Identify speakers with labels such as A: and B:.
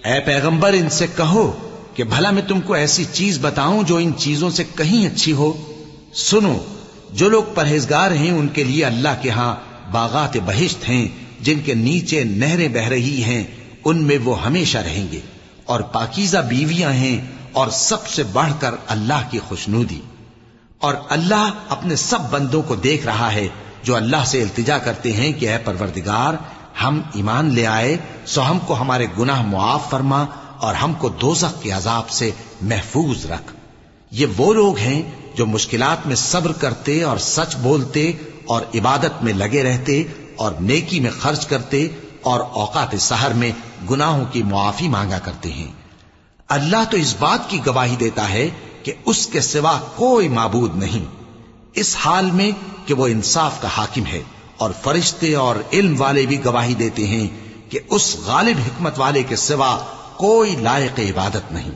A: اے پیغمبر ان سے کہو کہ بھلا میں تم کو ایسی چیز بتاؤں جو ان چیزوں سے کہیں اچھی ہو؟ سنو، جو لوگ پرہیزگار ہیں ان کے لیے اللہ کے ہاں باغات بہشت ہیں جن کے نیچے نہریں بہ رہی ہیں، ان میں وہ ہمیشہ رہیں گے، اور پاکیزہ بیویاں ہیں، اور سب سے بڑھ کر اللہ کی خوشنودی۔ اور اللہ اپنے سب بندوں کو دیکھ رہا ہے جو اللہ سے التجا کرتے ہیں کہ اے پروردگار، ہم ایمان لے آئے سو ہم کو ہمارے گناہ معاف فرما اور ہم کو دوزخ کے عذاب سے محفوظ رکھ۔ یہ وہ لوگ ہیں جو مشکلات میں صبر کرتے اور سچ بولتے اور عبادت میں لگے رہتے اور نیکی میں خرچ کرتے اور اوقات سحر میں گناہوں کی معافی مانگا کرتے ہیں۔ اللہ تو اس بات کی گواہی دیتا ہے کہ اس کے سوا کوئی معبود نہیں، اس حال میں کہ وہ انصاف کا حاکم ہے، اور فرشتے اور علم والے بھی گواہی دیتے ہیں کہ اس غالب حکمت والے کے سوا کوئی لائق عبادت نہیں۔